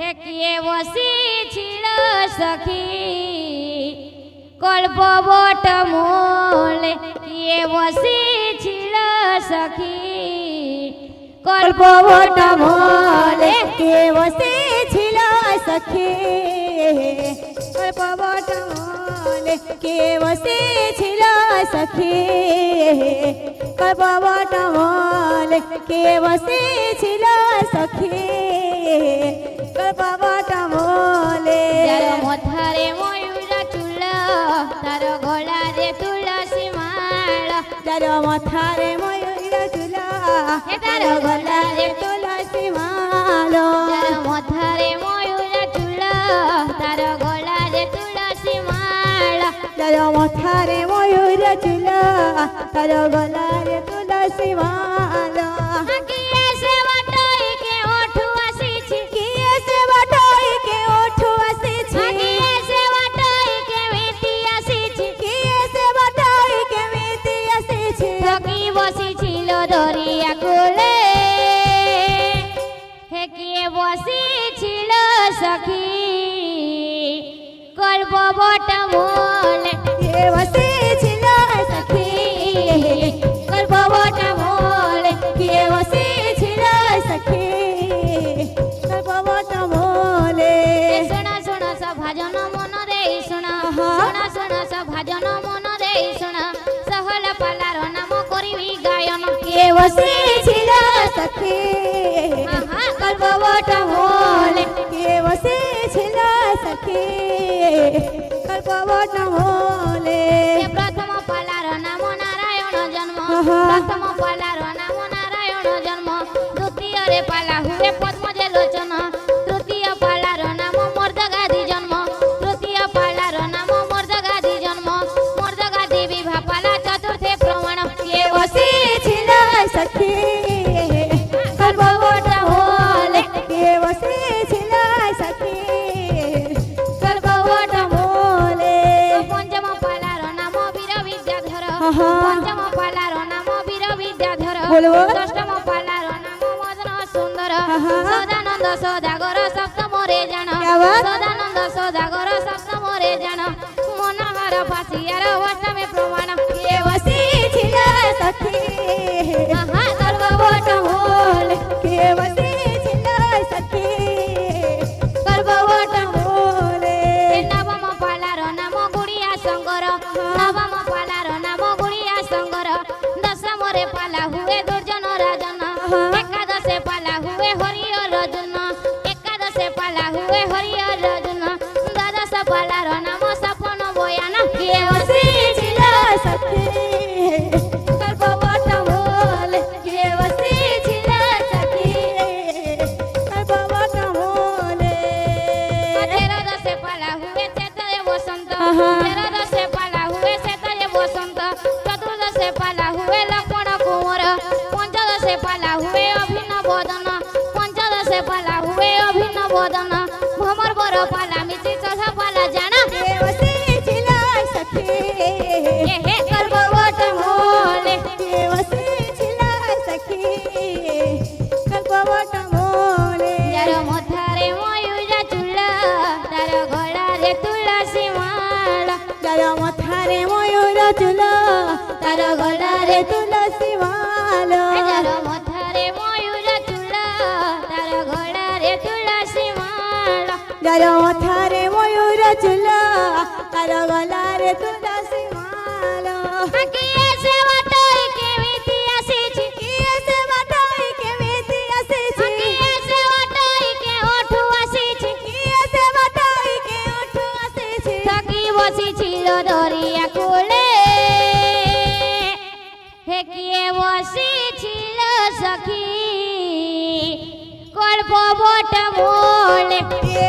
কিয়ে বসিছিল সখী কল্পবট মূলে কিয়ে বসিছিল সখী কল্পবট মূলে কে বসেছিল সখী কল্পবট মূলে কে বসেছিল সখী কল্পবট মূলে কে বসেছিল সখী কল্পবট মূলে যার মথারে ময়ূর চুল তার গলারে তুলসী মালা যার মাথারে ময়ূর চুল তার গলারে তুলসী মালা যার মথারে ময়ূর চুল তার গলারে তুলসী মালা যার মাথারে ময়ূর চুল তার গলারে তুলসী মালা কিয়ে সে বাটই কে ওঠু আসিছি কিয়ে সে বাটই কে ওঠু আসিছি কিয়ে সে বাটই কে মেটি আসিছি কিয়ে সে বাটই কে মেটি আসিছি সখী বসিছিল দরিয়া কূলে হে কিয়ে বসিছিল সখী কল্পবট মূলে কে বসেছিল সখী কল্পবট মূলে কে বসেছিল সখী কল্পবট মূলে শোনা শোনা সব ভাজন মন রে শোনা শোনা শোনা সব ভাজন মন রে শোনা সহল পালার নাম করিবি গায়ন কে বসেছিল সখী কল্পবট মূলে কে বসেছিল সখী কল্পবট মূলে প্রথম পালার নাম নারায়ণ জন্ম প্রথম পালার নাম নারায়ণ জন্ম দ্বিতীয়রে পালা হুয়ে পদ্মজে লোচন তৃতীয় পালার নাম মর্দগাদি জন্ম তৃতীয় পালার নাম মর্দগাদি জন্ম মর্দগাদি বিভা পালা চতুর্থে প্রমাণ কে বসেছিল সখী কল্পবট মূলে কে বসেছিল সখী কল্পবট মূলে পঞ্চম পালার নাম বীর বিদ্যাধর পঞ্চম পালার নাম বীর বিদ্যাধর বলবো? ষষ্ঠম পালার নাম মদন সুন্দর সদানন্দ সদাগর সপ্তম রে জান क्या बात? সদানন্দ সদাগর সপ্তম রে জান মনোহর ফাঁসিয়ার অষ্টমে প্রমাণ কে বসেছিল সখী কল্পবট মূলে কে বসেছিল সখী কল্পবট মূলে নবম পালার নাম গুড়িয়া শঙ্কর নবম পালার নাম গুড়িয়া শঙ্কর দশমরে পালা হুয়ে দুর্জন রাজন একাদশে পালা হুয়ে হরিয় রজন একাদশে পালা হুয়ে হরিয় রজন দ্বাদশ পালার নাম সপন বয়ান কে বসেছিল সখী কল্পবট মূলে কে বসেছিল সখী কল্পবট মূলে তেরোদশে পালা হুয়ে চেতরে বসন্ত তেরোদশে পালা হুয়ে চেতরে বসন্ত চতুর্দশে পালা হুয়ে লক্ষ্মণ কুমার পঞ্চদশে পালা হুয়ে অভিন্ন বদন পঞ্চদশে পালা হুয়ে অভিন্ন বদন ভ্রমর বর পালা মিশি চৌধা পালা জানা কে বসেছিল সখী হে কল্পবট মূলে কে বসেছিল সখী কল্পবট মূলে যার মথারে ময়ূর চুল তার গলারে তুলসী মালা যার মাথারে ময়ূর চুল তার গলারে তুলসী মালা যার মথারে ময়ূর চুল তার গলারে তুলসী মালা যার মাথারে ময়ূর চুল তার গলারে তুলসী মালা কিয়ে সে বাটই কেমিতি আসিছি কিয়ে সে বাটই কেমিতি আসিছি কিয়ে সে বাটই কে ওঠু আসিছি কিয়ে সে বাটই কে ওঠু আসিছি সখী বসিছিল দরিয়া কূলে হে কিয়ে বসিছিল সখী কল্পবট মূলে কে